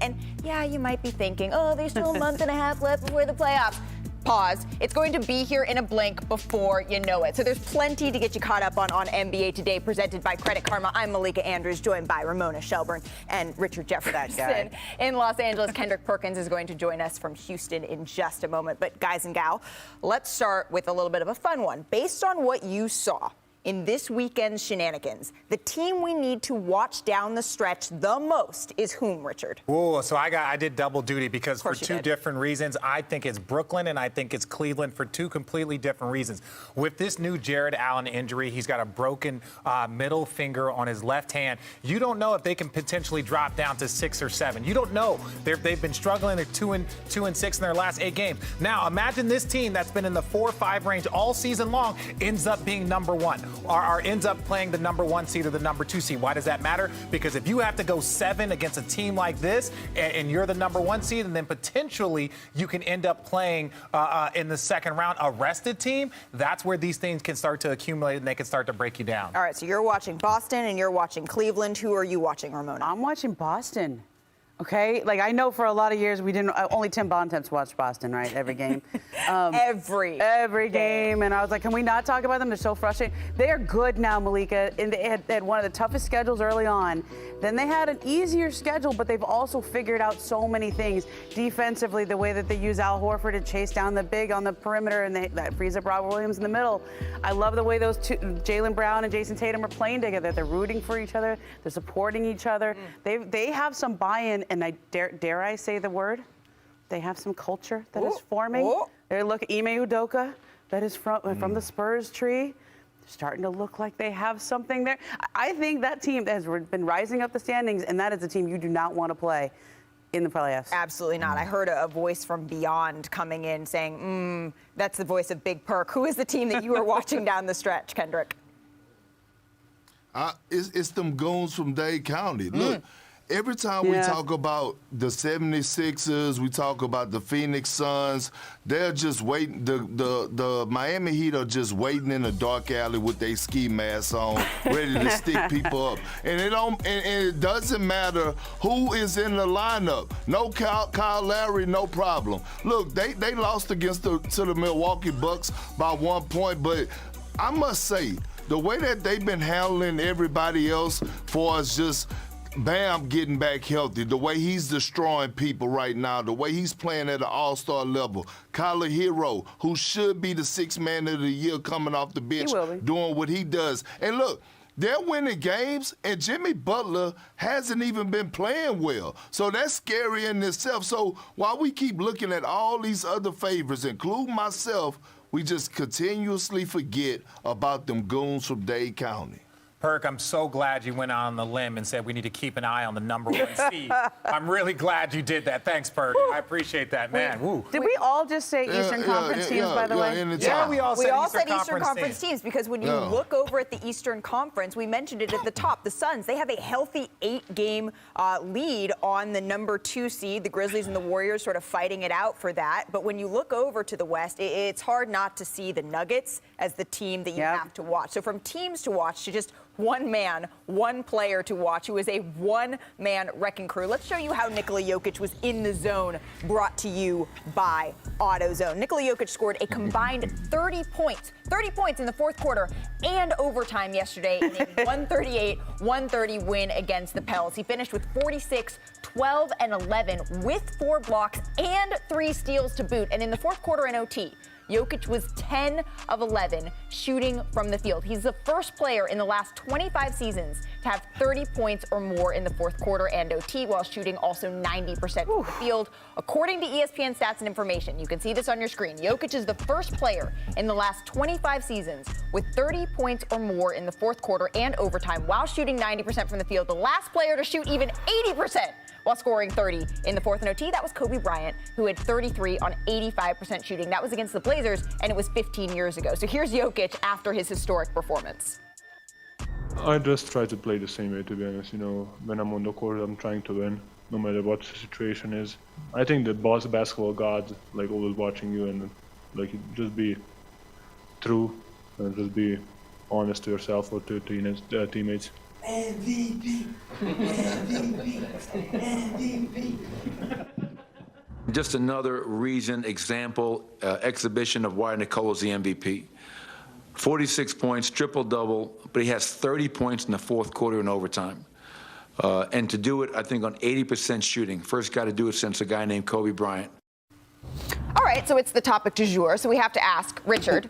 And yeah, you might be thinking, oh, there's still a month and a half left before the playoffs. Pause. It's going to be here in a blink before you know it. So there's plenty to get you caught up on NBA Today, presented by Credit Karma. I'm Malika Andrews, joined by Ramona Shelburne and Richard Jefferson in Los Angeles. Kendrick Perkins is going to join us from Houston in just a moment. But guys and gal, let's start with a little bit of a fun one. Based on what you saw in this weekend's shenanigans, the team we need to watch down the stretch the most is whom, Richard? Oh, so I did double duty because for two different reasons. I think it's Brooklyn and I think it's Cleveland for two completely different reasons. With this new Jared Allen injury, he's got a broken middle finger on his left hand. You don't know if they can potentially drop down to 6 or 7. You don't know. They've been struggling. They're 2-6 in their last 8 games. Now, imagine this team that's been in the 4-5 range all season long ends up being number 1. Or ends up playing the number 1 seed or the number 2 seed. Why does that matter? Because if you have to go 7 against a team like this and you're the number 1 seed, and then potentially you can end up playing in the second round a rested team, that's where these things can start to accumulate and they can start to break you down. All right, so you're watching Boston and you're watching Cleveland. Who are you watching, Ramona? I'm watching Boston. Okay, like I know for a lot of years we didn't. Only Tim Bontemps watched Boston, right? Every game, every game, and I was like, can we not talk about them? They're so frustrating. They are good now, Malika, and they had one of the toughest schedules early on. Then they had an easier schedule, but they've also figured out so many things defensively. The way that they use Al Horford to chase down the big on the perimeter, and that frees up Robert Williams in the middle. I love the way those two, Jaylen Brown and Jason Tatum, are playing together. They're rooting for each other. They're supporting each other. They have some buy-in. And I dare I say the word? They have some culture that is forming. They look at Ime Udoka, that is from the Spurs tree. They're starting to look like they have something there. I think that team has been rising up the standings, and that is a team you do not want to play in the playoffs. Absolutely not. I heard a voice from beyond coming in saying, that's the voice of Big Perk. Who is the team that you are watching down the stretch, Kendrick? It's them goons from Dade County. Look. Every time we talk about the 76ers, we talk about the Phoenix Suns, they're just waiting. The Miami Heat are just waiting in a dark alley with their ski masks on, ready to stick people up. And it doesn't matter who is in the lineup. No Kyle Lowry, no problem. Look, they lost against to the Milwaukee Bucks by 1 point, but I must say, the way that they've been handling everybody else for us just Bam getting back healthy, the way he's destroying people right now, the way he's playing at an all-star level. Kyler Hero, who should be the 6th man of the year coming off the bench, doing what he does. And look, they're winning games, and Jimmy Butler hasn't even been playing well. So that's scary in itself. So while we keep looking at all these other favorites, including myself, we just continuously forget about them goons from Dade County. Perk, I'm so glad you went out on the limb and said we need to keep an eye on the number 1 seed. I'm really glad you did that. Thanks, Perk. I appreciate that, man. Did we all just say Eastern Conference teams, by the way? Yeah, we all said Eastern Conference teams because when you look over at the Eastern Conference, we mentioned it at the top, the Suns, they have a healthy 8-game lead on the number 2 seed. The Grizzlies and the Warriors sort of fighting it out for that. But when you look over to the West, it's hard not to see the Nuggets as the team that you have to watch. So from teams to watch to just one man, one player to watch who is a one-man wrecking crew. Let's show you how Nikola Jokic was in the zone, brought to you by AutoZone. Nikola Jokic scored a combined 30 points in the fourth quarter and overtime yesterday in a 138-130 win against the Pels. He finished with 46, 12, and 11 with 4 blocks and 3 steals to boot. And in the fourth quarter in OT, Jokic was 10 of 11 shooting from the field. He's the first player in the last 25 seasons to have 30 points or more in the fourth quarter and OT while shooting also 90% from the field. According to ESPN Stats and Information, you can see this on your screen, Jokic is the first player in the last 25 seasons with 30 points or more in the fourth quarter and overtime while shooting 90% from the field. The last player to shoot even 80% while scoring 30 in the fourth and OT, that was Kobe Bryant, who had 33 on 85% shooting. That was against the Blazers, and it was 15 years ago. So here's Jokic after his historic performance. I just try to play the same way, to be honest. You know, when I'm on the court, I'm trying to win, no matter what the situation is. I think the basketball gods, like, always watching you and, like, just be true and just be honest to yourself or to teammates. MVP, MVP, MVP. just another reason, example, exhibition of why Nicolo's the MVP. 46 points, triple-double, but he has 30 points in the fourth quarter in overtime. And to do it, I think, on 80% shooting. First guy to do it since a guy named Kobe Bryant. All right, so it's the topic du jour. So we have to ask, Richard,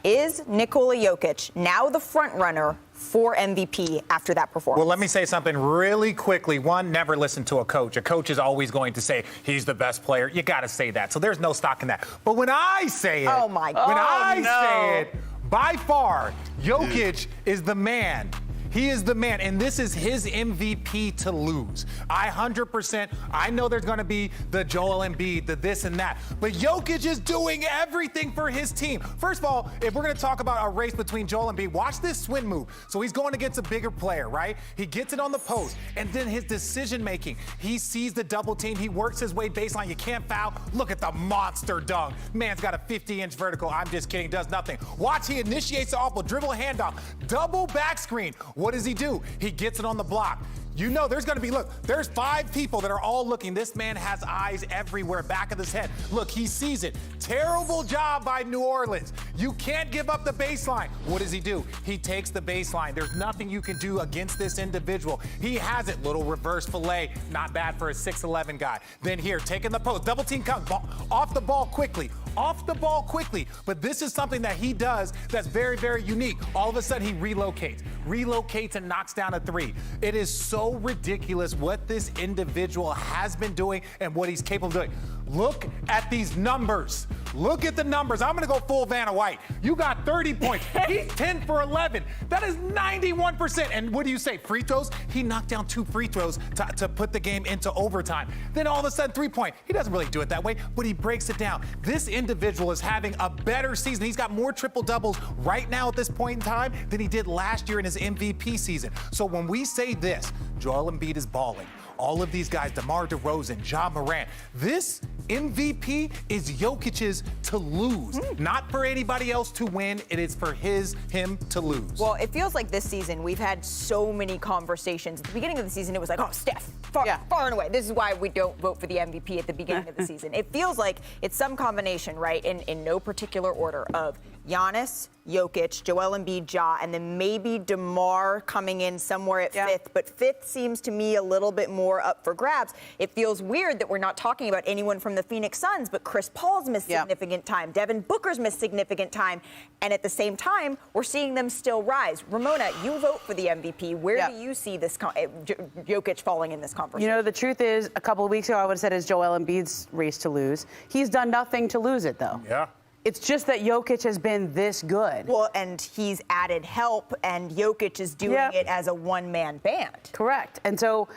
is Nikola Jokic now the front runner for MVP after that performance? Well, let me say something really quickly. One, never listen to a coach. A coach is always going to say he's the best player. You got to say that. So there's no stock in that. But when I say it, oh my God. When I say it, by far, Jokic is the man. He is the man, and this is his MVP to lose. 100%. I know there's going to be the Joel Embiid, the this and that, but Jokic is doing everything for his team. First of all, if we're going to talk about a race between Joel Embiid, watch this swing move. So he's going against a bigger player, right? He gets it on the post, and then his decision-making. He sees the double team. He works his way baseline. You can't foul. Look at the monster dunk. Man's got a 50-inch vertical. I'm just kidding. Does nothing. Watch, he initiates the awful dribble handoff. Double back screen. What does he do? He gets it on the block. You know there's going to be, look, there's 5 people that are all looking. This man has eyes everywhere, back of his head. Look, he sees it. Terrible job by New Orleans. You can't give up the baseline. What does he do? He takes the baseline. There's nothing you can do against this individual. He has it. Little reverse fillet. Not bad for a 6'11 guy. Then here, taking the post. Double team comes off the ball quickly. Off the ball quickly. But this is something that he does that's very, very unique. All of a sudden, he relocates and knocks down a 3. It is so ridiculous what this individual has been doing and what he's capable of doing. Look at these numbers. Look at the numbers. I'm going to go full Vanna White. You got 30 points. He's 10 for 11. That is 91%. And what do you say? Free throws? He knocked down 2 free throws to put the game into overtime. Then all of a sudden, 3-point. He doesn't really do it that way, but he breaks it down. This individual is having a better season. He's got more triple doubles right now at this point in time than he did last year in his MVP season. So when we say this, Joel Embiid is balling. All of these guys, DeMar DeRozan, Ja Morant, this MVP is Jokic's to lose, not for anybody else to win. It is for him to lose. Well, it feels like this season we've had so many conversations. At the beginning of the season, it was like, oh, Steph, far and away. This is why we don't vote for the MVP at the beginning of the season. It feels like it's some combination, right, in no particular order of Giannis, Jokic, Joel Embiid, Ja, and then maybe DeMar coming in somewhere at 5th. But 5th seems to me a little bit more up for grabs. It feels weird that we're not talking about anyone from the Phoenix Suns, but Chris Paul's missed significant time. Devin Booker's missed significant time. And at the same time, we're seeing them still rise. Ramona, you vote for the MVP. Where do you see this Jokic falling in this conversation? You know, the truth is, a couple of weeks ago, I would have said it's Joel Embiid's race to lose. He's done nothing to lose it, though. Yeah. It's just that Jokic has been this good. Well, and he's added help, and Jokic is doing it as a one-man band. Correct. And so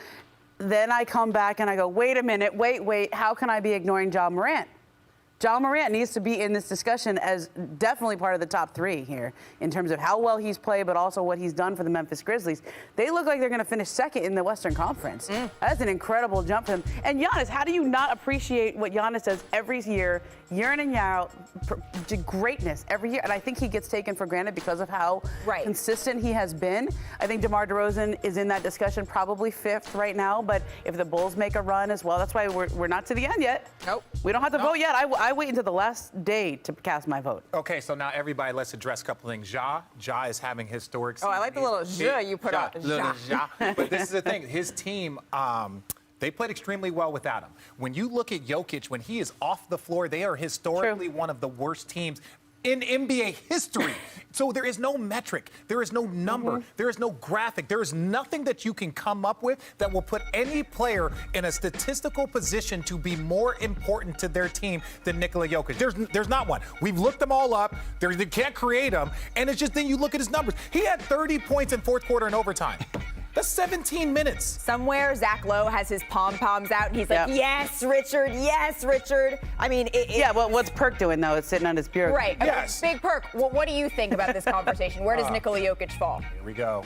then I come back and I go, wait a minute, wait, how can I be ignoring Ja Morant? Ja Morant needs to be in this discussion as definitely part of the top 3 here in terms of how well he's played, but also what he's done for the Memphis Grizzlies. They look like they're going to finish 2nd in the Western Conference. That's an incredible jump for him. And Giannis, how do you not appreciate what Giannis does every year in and year out, greatness every year? And I think he gets taken for granted because of how consistent he has been. I think DeMar DeRozan is in that discussion, probably 5th right now, but if the Bulls make a run as well, that's why we're not to the end yet. Nope. We don't have to vote yet. I wait until the last day to cast my vote. Okay, so now everybody, let's address a couple things. Ja is having historic season. Oh, I like the little ja you put on. Ja. But this is the thing. His team, they played extremely well without him. When you look at Jokic, when he is off the floor, they are historically one of the worst teams in NBA history. So there is no metric, there is no number, there is no graphic, there is nothing that you can come up with that will put any player in a statistical position to be more important to their team than Nikola Jokic. There's not one. We've looked them all up. They can't create them. And it's just then you look at his numbers. He had 30 points in fourth quarter and overtime. That's 17 minutes. Somewhere Zach Lowe has his pom-poms out, and he's like, yes, Richard, yes, Richard. I mean, well, what's Perk doing, though? It's sitting on his bureau. Right. Yes. Big Perk, what do you think about this conversation? Where does Nikola Jokic fall? Here we go.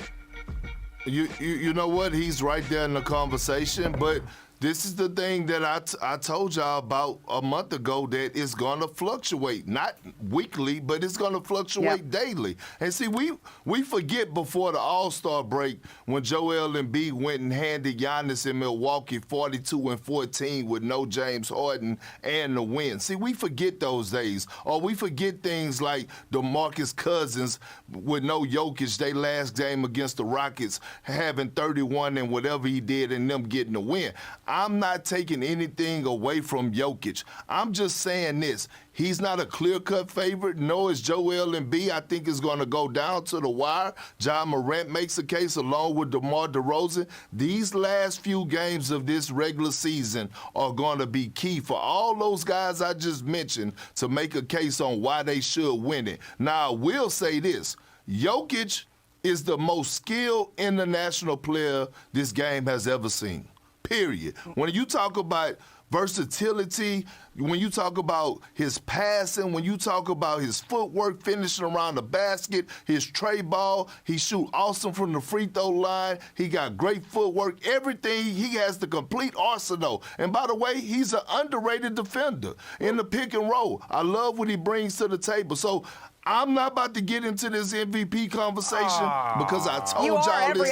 You know what? He's right there in the conversation, but this is the thing that I told y'all about a month ago, that it's going to fluctuate, not weekly, but it's going to fluctuate daily. And see, we forget before the All-Star break when Joel Embiid went and handed Giannis in Milwaukee 42-14 with no James Harden and the win. See, we forget those days. Or we forget things like DeMarcus Cousins with no Jokic, they last game against the Rockets, having 31 and whatever he did and them getting the win. I'm not taking anything away from Jokic. I'm just saying this. He's not a clear-cut favorite, nor is Joel Embiid. I think it's going to go down to the wire. John Morant makes a case along with DeMar DeRozan. These last few games of this regular season are going to be key for all those guys I just mentioned to make a case on why they should win it. Now, I will say this. Jokic is the most skilled international player this game has ever seen, period. When you talk about versatility, when you talk about his passing, when you talk about his footwork, finishing around the basket, his tray ball, he shoot awesome from the free throw line, he got great footwork, everything, he has the complete arsenal. And by the way, he's an underrated defender in the pick and roll. I love what he brings to the table. So I'm not about to get into this MVP conversation because I told y'all this.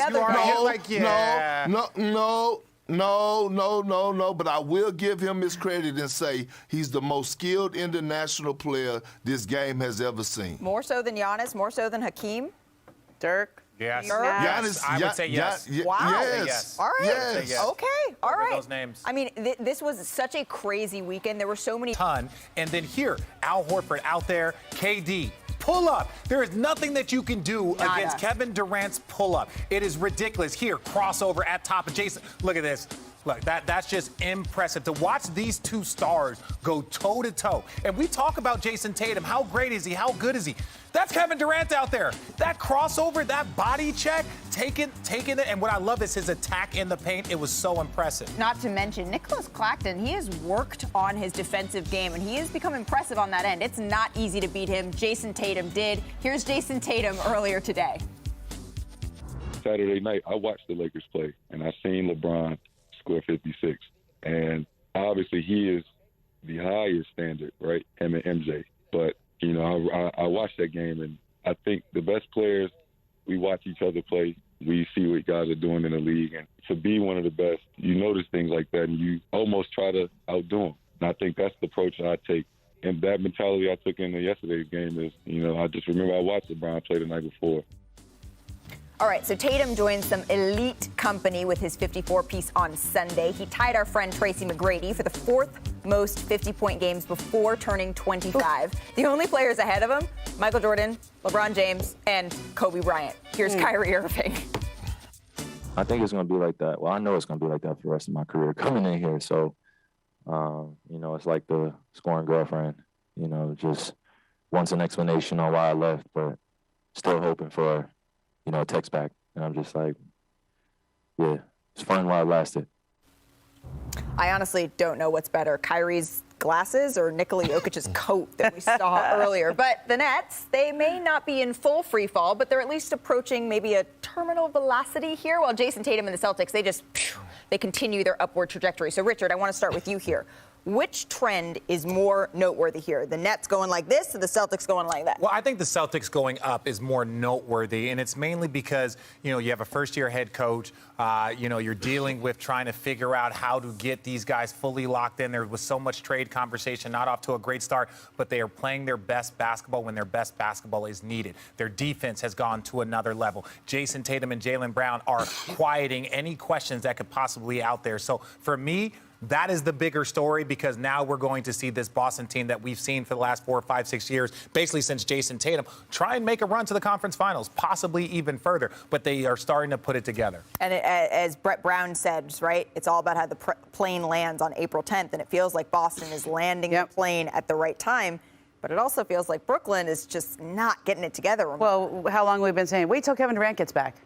No, but I will give him his credit and say he's the most skilled international player this game has ever seen. More so than Giannis, more so than Hakeem? Dirk? Yes. Giannis, I would say yes. Wow. Yes. All right. Yes. Yes. Okay. All right. Those names. I mean, this was such a crazy weekend. There were so many. And then here, Al Horford out there, KD. Pull up. There is nothing that you can do against Kevin Durant's pull up. It is ridiculous. Here, crossover at top of Jason. Look at this. Look, that's just impressive to watch these two stars go toe to toe. And we talk about Jason Tatum. How great is he? How good is he? That's Kevin Durant out there. That crossover, that body check, taking it. And what I love is his attack in the paint. It was so impressive. Not to mention Nicholas Claxton. He has worked on his defensive game, and he has become impressive on that end. It's not easy to beat him. Jason Tatum did. Here's Jason Tatum earlier today. Saturday night, I watched the Lakers play, and I seen LeBron score 56. And obviously he is the highest standard, right? Him and MJ. But, you know, I watched that game, and I think the best players, we watch each other play. We see what guys are doing in the league. And to be one of the best, you notice things like that, and you almost try to outdo them. And I think that's the approach I take. And that mentality I took into yesterday's game is, you know, I just remember I watched LeBron play the night before. All right, so Tatum joined some elite company with his 54-piece on Sunday. He tied our friend Tracy McGrady for the fourth most 50-point games before turning 25. The only players ahead of him, Michael Jordan, LeBron James, and Kobe Bryant. Here's Kyrie Irving. I think it's going to be like that. Well, I know it's going to be like that for the rest of my career coming in here. So, you know, it's like the scoring girlfriend, you know, just wants an explanation on why I left, but still hoping for, you know, a text back. And I'm just like, yeah, it's fun while it lasted. I honestly don't know what's better, Kyrie's glasses or Nikola Jokic's coat that we saw earlier. But the Nets, they may not be in full free fall, but they're at least approaching maybe a terminal velocity here, while Jason Tatum and the Celtics, they continue their upward trajectory. So, Richard, I want to start with you here. Which trend is more noteworthy here? The Nets going like this or the Celtics going like that? Well, I think the Celtics going up is more noteworthy, and it's mainly because, you know, you have a first-year head coach. You know, you're dealing with trying to figure out how to get these guys fully locked in. There was so much trade conversation, not off to a great start, but they are playing their best basketball when their best basketball is needed. Their defense has gone to another level. Jason Tatum and Jaylen Brown are quieting any questions that could possibly be out there. So for me, that is the bigger story, because now we're going to see this Boston team that we've seen for the last 4, 5, 6 years, basically since Jason Tatum, try and make a run to the conference finals, possibly even further. But they are starting to put it together. And as Brett Brown said, right, it's all about how the plane lands on April 10th. And it feels like Boston is landing the plane at the right time. But it also feels like Brooklyn is just not getting it together. Well, how long have we been saying, wait till Kevin Durant gets back?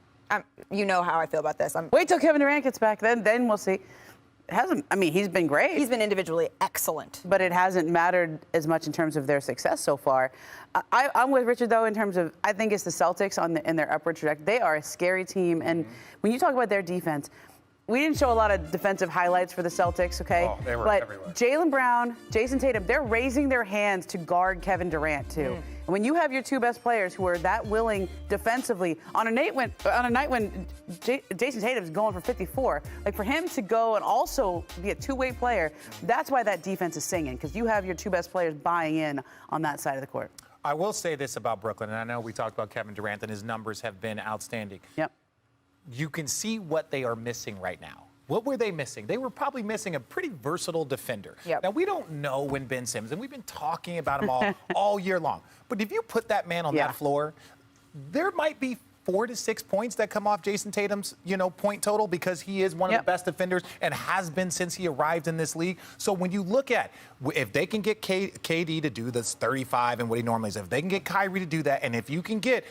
You know how I feel about this. Wait till Kevin Durant gets back, then we'll see. He's been great. He's been individually excellent. But it hasn't mattered as much in terms of their success so far. I'm with Richard, though, in terms of, I think it's the Celtics in their upward trajectory. They are a scary team. And when you talk about their defense, we didn't show a lot of defensive highlights for the Celtics, okay? Oh, they were but everywhere. Jaylen Brown, Jason Tatum, they're raising their hands to guard Kevin Durant too. And when you have your two best players who are that willing defensively on a night when Jason Tatum's going for 54, like for him to go and also be a two-way player, that's why that defense is singing, because you have your two best players buying in on that side of the court. I will say this about Brooklyn, and I know we talked about Kevin Durant, and his numbers have been outstanding. Yep. You can see what they are missing right now. What were they missing? They were probably missing a pretty versatile defender. Yep. Now, we don't know when Ben Simmons, and we've been talking about him all year long. But if you put that man on that floor, there might be 4 to 6 points that come off Jason Tatum's, point total, because he is one of the best defenders and has been since he arrived in this league. So when you look at if they can get KD to do this 35 and what he normally is, if they can get Kyrie to do that, and if you can get,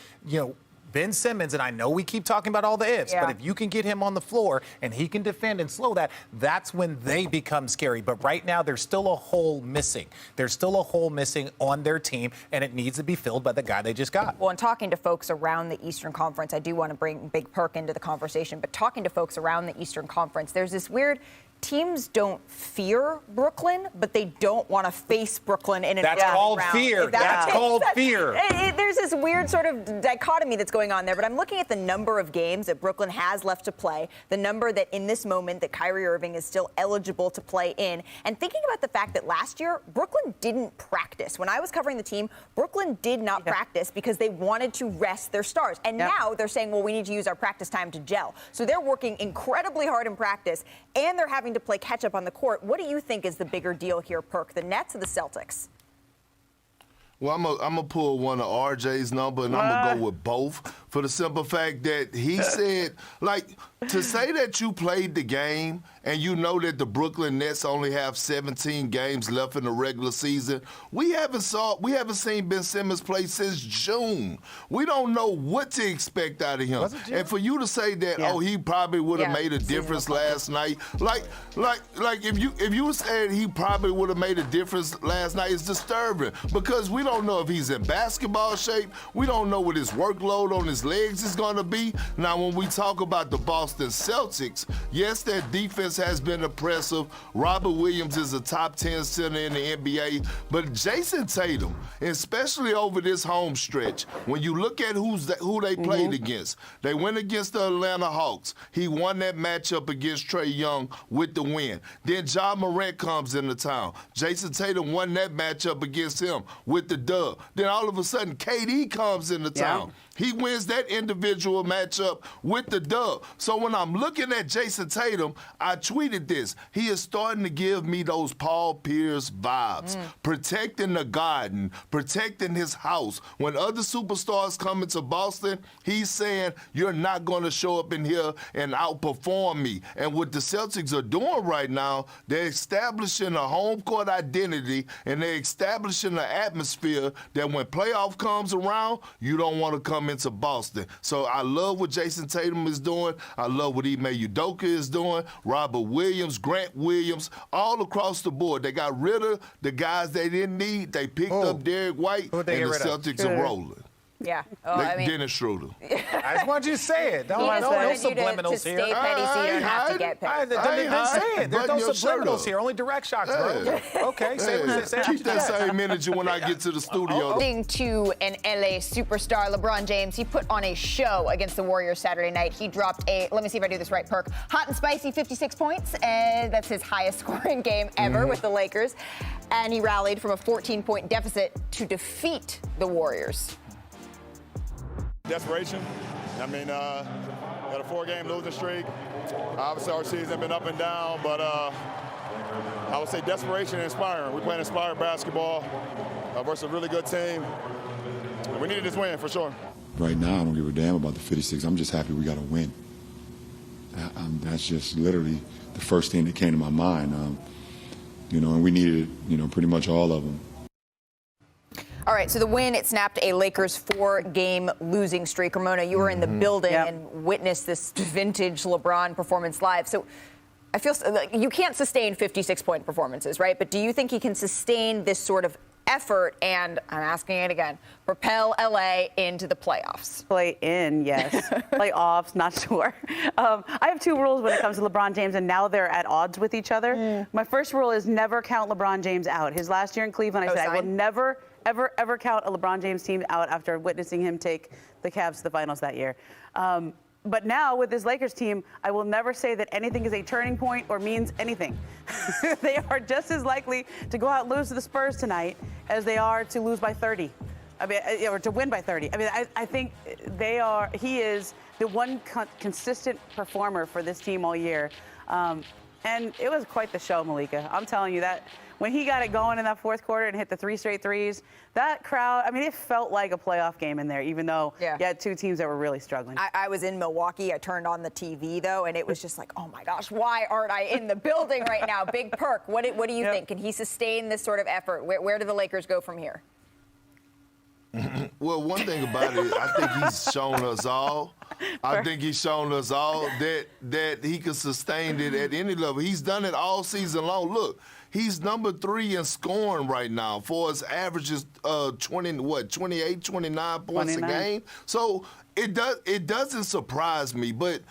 Ben Simmons, and I know we keep talking about all the ifs, but if you can get him on the floor and he can defend and slow that, that's when they become scary. But right now, there's still a hole missing. There's still a hole missing on their team, and it needs to be filled by the guy they just got. Well, and talking to folks around the Eastern Conference, I do want to bring Big Perk into the conversation, but talking to folks around the Eastern Conference, there's this weird teams don't fear Brooklyn, but they don't want to face Brooklyn in an That's called fear. That's called fear. There's this weird sort of dichotomy that's going on there, but I'm looking at the number of games that Brooklyn has left to play, the number that in this moment that Kyrie Irving is still eligible to play in, and thinking about the fact that last year, Brooklyn didn't practice. When I was covering the team, Brooklyn did not practice because they wanted to rest their stars. And now they're saying, well, we need to use our practice time to gel. So they're working incredibly hard in practice, and they're having to play catch up on the court. What do you think is the bigger deal here, Perk, the Nets or the Celtics? Well, I'm gonna pull one of RJ's number, and I'm gonna go with both for the simple fact that he said, to say that you played the game and you know that the Brooklyn Nets only have 17 games left in the regular season. We haven't seen Ben Simmons play since June. We don't know what to expect out of him. And for you to say that, he probably would have made a difference last night, if you said he probably would have made a difference last night, it's disturbing because we don't know if he's in basketball shape. We don't know what his workload on his legs is going to be. Now, when we talk about the Boston Celtics, yes, their defense has been impressive. Robert Williams is a top 10 center in the NBA. But Jason Tatum, especially over this home stretch, when you look at who they played against, they went against the Atlanta Hawks. He won that matchup against Trae Young with the win. Then Ja Morant comes into town. Jason Tatum won that matchup against him with the dub. Then all of a sudden, KD comes into town. He wins that individual matchup with the dub. So when I'm looking at Jason Tatum, I tweeted this. He is starting to give me those Paul Pierce vibes. Protecting the garden, protecting his house. When other superstars come into Boston, he's saying, you're not going to show up in here and outperform me. And what the Celtics are doing right now, they're establishing a home court identity and they're establishing an atmosphere that when playoff comes around, you don't want to come into Boston. So I love what Jason Tatum is doing. I love what Ime Udoka is doing. Robert Williams, Grant Williams, all across the board. They got rid of the guys they didn't need. They picked up Derek White, and the Celtics are rolling. Yeah. Dennis Schroeder. I just want you to say it. No subliminals here. Stay petty so you don't have to get petty. Then say it. There's no subliminals here. Only direct shots, bro. Okay, say keep that same energy when I get to the studio. According to an LA superstar, LeBron James, he put on a show against the Warriors Saturday night. He dropped let me see if I do this right, Perk, hot and spicy 56 points, and that's his highest scoring game ever with the Lakers. And he rallied from a 14-point deficit to defeat the Warriors. Desperation. I mean, got a 4-game losing streak. Obviously, our season been up and down, but I would say desperation and inspiring. We're playing inspired basketball versus a really good team. We needed this win for sure. Right now, I don't give a damn about the 56. I'm just happy we got a win. That's just literally the first thing that came to my mind. And we needed, pretty much all of them. All right, so the win, it snapped a Lakers 4-game losing streak. Ramona, you were in the building and witnessed this vintage LeBron performance live. So I feel like you can't sustain 56-point performances, right? But do you think he can sustain this sort of effort and, I'm asking it again, propel LA into the playoffs? Play in, yes. Playoffs, not sure. I have two rules when it comes to LeBron James, and now they're at odds with each other. My first rule is never count LeBron James out. His last year in Cleveland, I said I will never, ever count a LeBron James team out after witnessing him take the Cavs to the finals that year. But now with this Lakers team, I will never say that anything is a turning point or means anything. They are just as likely to go out and lose to the Spurs tonight as they are to lose by 30. I mean, or to win by 30. I mean, I think he is the one consistent performer for this team all year. And it was quite the show, Malika. I'm telling you that when he got it going in that fourth quarter and hit the 3 straight threes, that crowd, I mean, it felt like a playoff game in there, even though you had two teams that were really struggling. I was in Milwaukee. I turned on the TV, though, and it was just like, oh, my gosh, why aren't I in the building right now? Big Perk, what do you think? Can he sustain this sort of effort? Where do the Lakers go from here? Well, one thing about it, I think he's shown us all. I think he's shown us all that he can sustain it at any level. He's done it all season long. Look, he's number 3 in scoring right now for his averages 28, 29 points a game. So it doesn't surprise me, but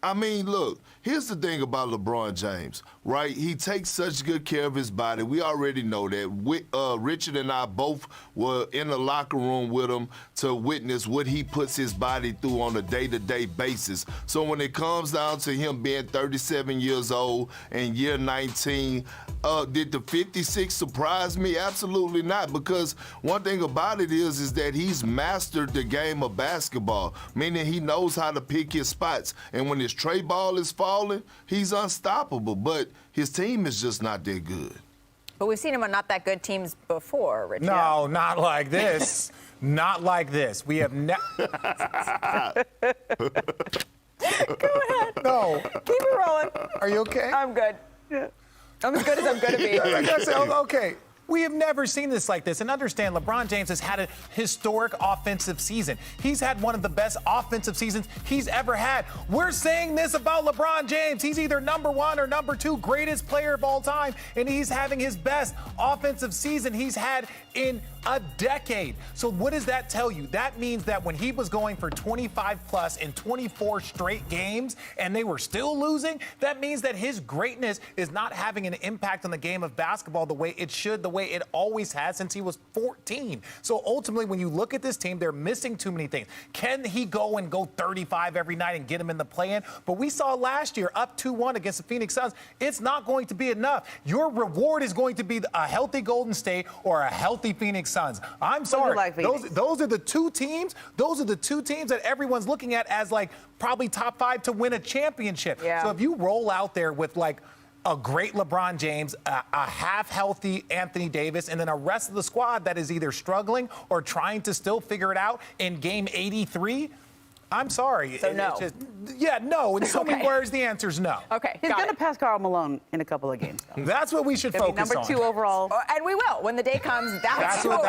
I mean, look, here's the thing about LeBron James, right? He takes such good care of his body. We already know that. Richard and I both were in the locker room with him to witness what he puts his body through on a day-to-day basis. So when it comes down to him being 37 years old and year 19, did the 56 surprise me? Absolutely not, because one thing about it is that he's mastered the game of basketball, meaning he knows how to pick his spots. And when his tray ball is falling, he's unstoppable, but his team is just not that good. But we've seen him on not that good teams before, Richard. No, not like this. Not like this. We have never. Go ahead. No. Keep it rolling. Are you okay? I'm good. Yeah. I'm as good as I'm going to be. Okay. We have never seen this like this. And understand, LeBron James has had a historic offensive season. He's had one of the best offensive seasons he's ever had. We're saying this about LeBron James. He's either number 1 or number 2 greatest player of all time, and he's having his best offensive season he's had in a decade. So what does that tell you? That means that when he was going for 25 plus in 24 straight games and they were still losing, that means that his greatness is not having an impact on the game of basketball the way it should, the way it always has since he was 14. So ultimately, when you look at this team, they're missing too many things. Can he go 35 every night and get him in the play-in? But we saw last year, up 2-1 against the Phoenix Suns, it's not going to be enough. Your reward is going to be a healthy Golden State or a healthy Phoenix Suns. I'm sorry. Those are the two teams. Those are the two teams that everyone's looking at as like probably top 5 to win a championship. Yeah. So if you roll out there with like a great LeBron James, a half-healthy Anthony Davis, and then a rest of the squad that is either struggling or trying to still figure it out in game 83, I'm sorry. So no. No. In so many words, the answer is no. Okay, He's going to pass Karl Malone in a couple of games. That's what we should focus on. Number 2 overall. And we will. When the day comes, that's going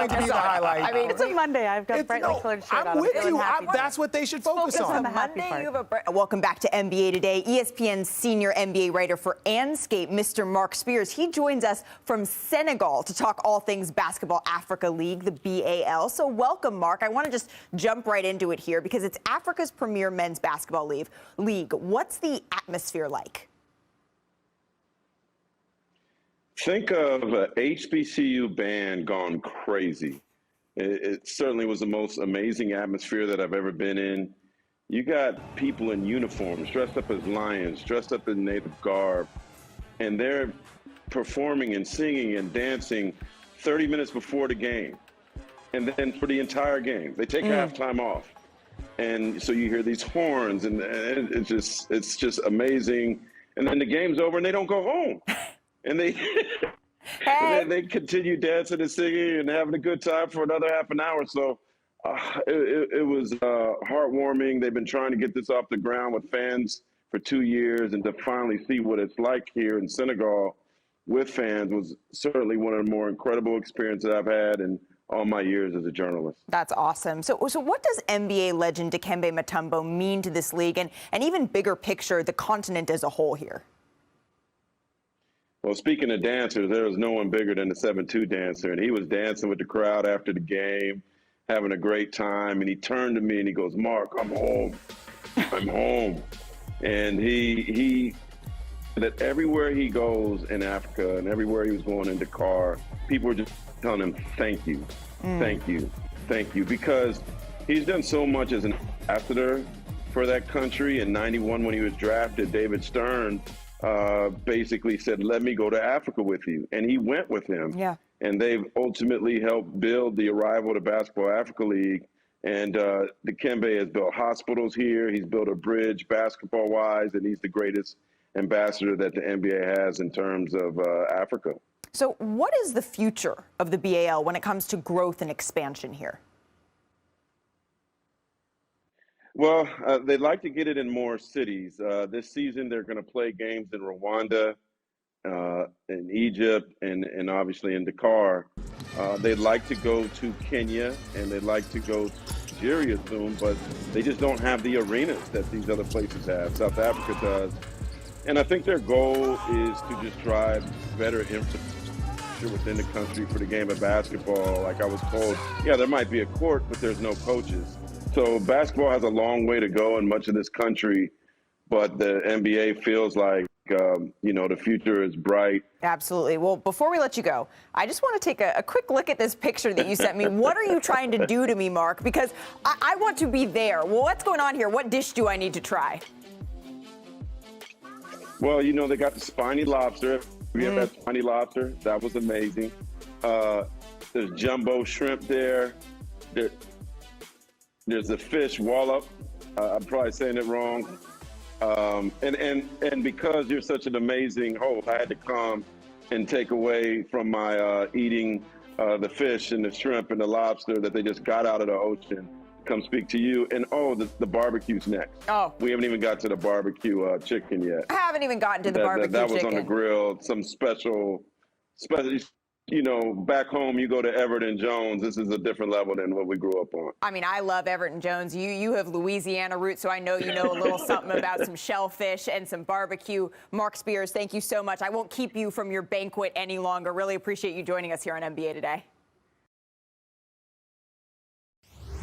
to be the highlight. I mean, it's a Monday. I've got brightly colored shirt on. I'm with you. That's what they should focus on. Monday, welcome back to NBA Today. ESPN's senior NBA writer for Anscape, Mr. Mark Spears. He joins us from Senegal to talk all things Basketball Africa League, the BAL. So welcome, Mark. I want to just jump right into it here, because it's Africa's premier men's basketball league. What's the atmosphere like? Think of a HBCU band gone crazy. It certainly was the most amazing atmosphere that I've ever been in. You got people in uniforms, dressed up as lions, dressed up in native garb, and they're performing and singing and dancing 30 minutes before the game. And then for the entire game, they take halftime off. And so you hear these horns, and it's just amazing. And then the game's over, and they don't go home. And they and they continue dancing and singing and having a good time for another half an hour. So it was heartwarming. They've been trying to get this off the ground with fans for 2 years, and to finally see what it's like here in Senegal with fans was certainly one of the more incredible experiences I've had in all my years as a journalist. That's awesome. So what does NBA legend Dikembe Mutombo mean to this league, and even bigger picture, the continent as a whole here? Well, speaking of dancers, there was no one bigger than the 7'2" dancer, and he was dancing with the crowd after the game, having a great time. And he turned to me and he goes, "Mark, I'm home. I'm home." And he that everywhere he goes in Africa and everywhere he was going in Dakar, people were just telling him, "Thank you, thank you, thank you," because he's done so much as an ambassador for that country. In '91, when he was drafted, David Stern basically said, "Let me go to Africa with you," and he went with him. Yeah. And they've ultimately helped build the arrival of the Basketball Africa League. And Dikembe has built hospitals here. He's built a bridge basketball-wise, and he's the greatest ambassador that the NBA has in terms of Africa. So what is the future of the BAL when it comes to growth and expansion here? Well, they'd like to get it in more cities. This season, they're going to play games in Rwanda, in Egypt, and obviously in Dakar. They'd like to go to Kenya, and they'd like to go to Nigeria soon, but they just don't have the arenas that these other places have. South Africa does. And I think their goal is to just drive better infrastructure within the country for the game of basketball. Like I was told, yeah, there might be a court, but there's no coaches. So basketball has a long way to go in much of this country, but the NBA feels like, the future is bright. Absolutely. Well, before we let you go, I just want to take a quick look at this picture that you sent me. What are you trying to do to me, Mark? Because I want to be there. Well, what's going on here? What dish do I need to try? Well, they got the spiny lobster. We have that spiny lobster. That was amazing. There's jumbo shrimp there. There's the fish wallop. I'm probably saying it wrong. And because you're such an amazing host, I had to come and take away from my eating the fish and the shrimp and the lobster that they just got out of the ocean. Come speak to you. And the barbecue's next. Oh, we haven't even got to the barbecue chicken yet. I haven't even gotten to the barbecue chicken. That was chicken. on the grill. Some special. Back home, you go to Everett & Jones. This is a different level than what we grew up on. I mean, I love Everett & Jones. You have Louisiana roots, so I know you know a little something about some shellfish and some barbecue. Mark Spears, thank you so much. I won't keep you from your banquet any longer. Really appreciate you joining us here on NBA Today.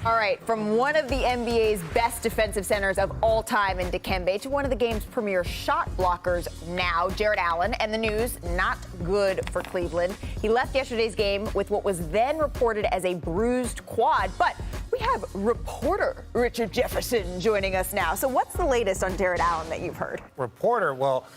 All right, from one of the NBA's best defensive centers of all time in Dikembe to one of the game's premier shot blockers now, Jared Allen, and the news, not good for Cleveland. He left yesterday's game with what was then reported as a bruised quad, but we have reporter Richard Jefferson joining us now. So what's the latest on Jared Allen that you've heard? Reporter, well,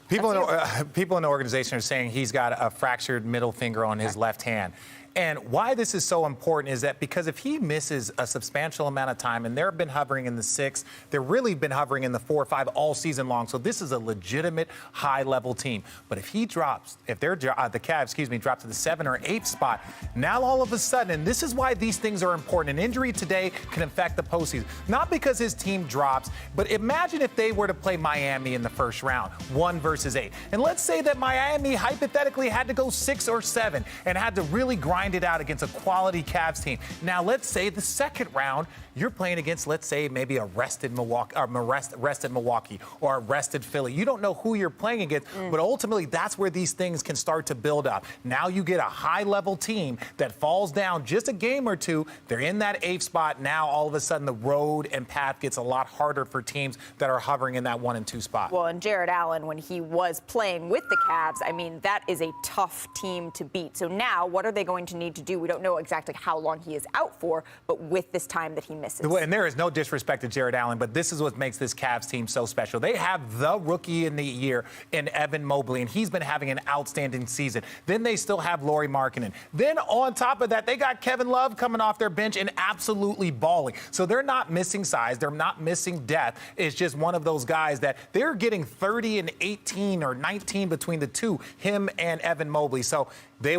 people in the organization are saying he's got a fractured middle finger on his left hand. And why this is so important is that because if he misses a substantial amount of time, and they've been hovering in the 6, they've really been hovering in the 4 or 5 all season long. So this is a legitimate high-level team. But if he drops, if the Cavs, drop to the 7 or 8 spot, now all of a sudden, and this is why these things are important. An injury today can affect the postseason, not because his team drops, but imagine if they were to play Miami in the first round, 1 versus 8, and let's say that Miami hypothetically had to go 6 or 7 and had to really grind it out against a quality Cavs team. Now, let's say the second round, you're playing against, let's say, maybe a rested Milwaukee or a rested Philly. You don't know who you're playing against, but ultimately that's where these things can start to build up. Now you get a high-level team that falls down just a game or two. They're in that 8th spot. Now, all of a sudden, the road and path gets a lot harder for teams that are hovering in that 1 and 2 spot. Well, and Jared Allen, when he was playing with the Cavs, I mean, that is a tough team to beat. So now, what are they going to need to do? We don't know exactly how long he is out for, but with this time that he misses. And there is no disrespect to Jared Allen, but this is what makes this Cavs team so special. They have the rookie in the year in Evan Mobley, and he's been having an outstanding season. Then they still have Lauri Markkanen. Then on top of that, they got Kevin Love coming off their bench and absolutely balling. So they're not missing size. They're not missing depth. It's just one of those guys that they're getting 30 and 18 or 19 between the two, him and Evan Mobley. So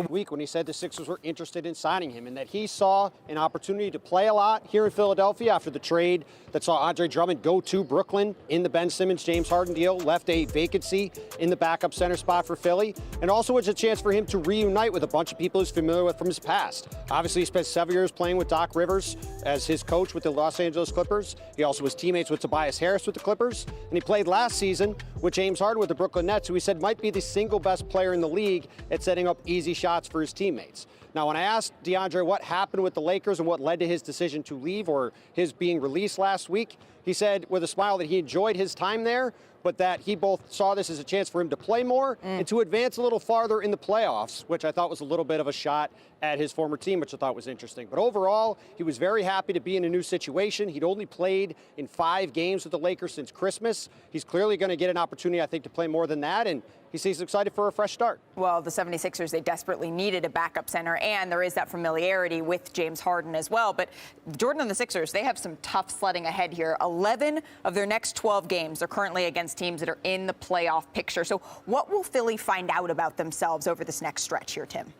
week when he said the Sixers were interested in signing him and that he saw an opportunity to play a lot here in Philadelphia after the trade that saw Andre Drummond go to Brooklyn in the Ben Simmons, James Harden deal, left a vacancy in the backup center spot for Philly, and also was a chance for him to reunite with a bunch of people he's familiar with from his past. Obviously, he spent 7 years playing with Doc Rivers as his coach with the Los Angeles Clippers. He also was teammates with Tobias Harris with the Clippers, and he played last season with James Harden with the Brooklyn Nets, who he said might be the single best player in the league at setting up easy shots for his teammates. Now, when I asked DeAndre what happened with the Lakers and what led to his decision to leave or his being released last week, he said with a smile that he enjoyed his time there, but that he both saw this as a chance for him to play more and to advance a little farther in the playoffs, which I thought was a little bit of a shot at his former team, which I thought was interesting. But overall, he was very happy to be in a new situation. He'd only played in 5 games with the Lakers since Christmas. He's clearly going to get an opportunity, I think, to play more than that, and he seems excited for a fresh start. Well, the 76ers, they desperately needed a backup center, and there is that familiarity with James Harden as well. But Jordan and the Sixers, they have some tough sledding ahead here. 11 of their next 12 games are currently against teams that are in the playoff picture. So what will Philly find out about themselves over this next stretch here, Tim?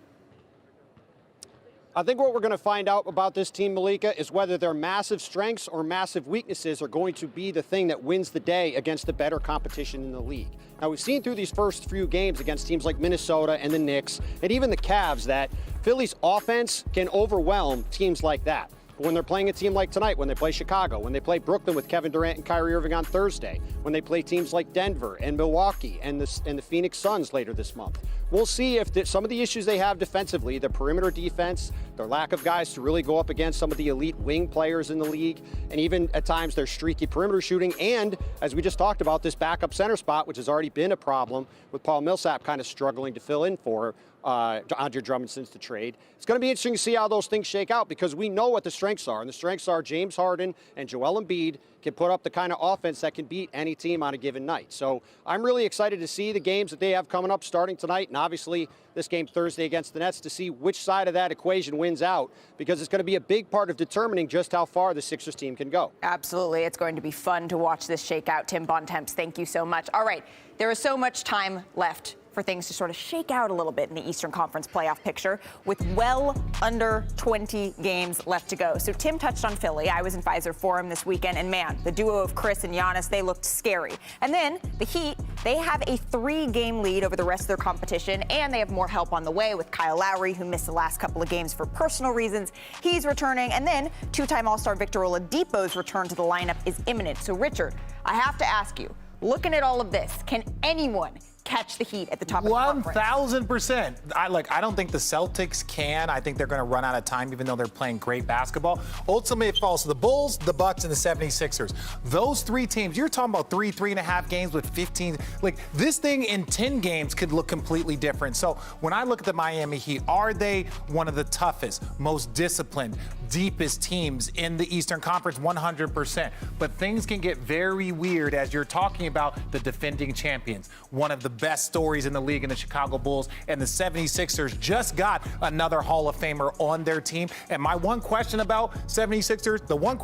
I think what we're going to find out about this team, Malika, is whether their massive strengths or massive weaknesses are going to be the thing that wins the day against the better competition in the league. Now, we've seen through these first few games against teams like Minnesota and the Knicks and even the Cavs that Philly's offense can overwhelm teams like that. But when they're playing a team like tonight, when they play Chicago, when they play Brooklyn with Kevin Durant and Kyrie Irving on Thursday, when they play teams like Denver and Milwaukee and the Phoenix Suns later this month, we'll see if some of the issues they have defensively, their perimeter defense, their lack of guys to really go up against some of the elite wing players in the league, and even at times their streaky perimeter shooting, and as we just talked about, this backup center spot, which has already been a problem with Paul Millsap kind of struggling to fill in for Andre Drummond since the trade. It's going to be interesting to see how those things shake out because we know what the strengths are, and the strengths are James Harden and Joel Embiid can put up the kind of offense that can beat any team on a given night. So I'm really excited to see the games that they have coming up starting tonight, and obviously this game Thursday against the Nets to see which side of that equation wins out because it's going to be a big part of determining just how far the Sixers team can go. Absolutely. It's going to be fun to watch this shake out. Tim Bontemps, thank you so much. All right. There is so much time left for things to sort of shake out a little bit in the Eastern Conference playoff picture with well under 20 games left to go. So Tim touched on Philly. I was in Pfizer Forum this weekend, and man, the duo of Chris and Giannis, they looked scary. And then the Heat, they have a 3-game lead over the rest of their competition, and they have more help on the way with Kyle Lowry, who missed the last couple of games for personal reasons. He's returning, and then 2-time All-Star Victor Oladipo's return to the lineup is imminent. So Richard, I have to ask you, looking at all of this, can anyone catch the Heat at the top of the conference? 1,000%. I don't think the Celtics can. I think they're going to run out of time, even though they're playing great basketball. Ultimately, it falls to the Bulls, the Bucks, and the 76ers. Those 3 teams, you're talking about 3.5 games with 15. Like, this thing in 10 games could look completely different. So when I look at the Miami Heat, are they one of the toughest, most disciplined, deepest teams in the Eastern Conference? 100%. But things can get very weird as you're talking about the defending champions, one of the best stories in the league in the Chicago Bulls, and the 76ers just got another Hall of Famer on their team. And my one question about 76ers, the one question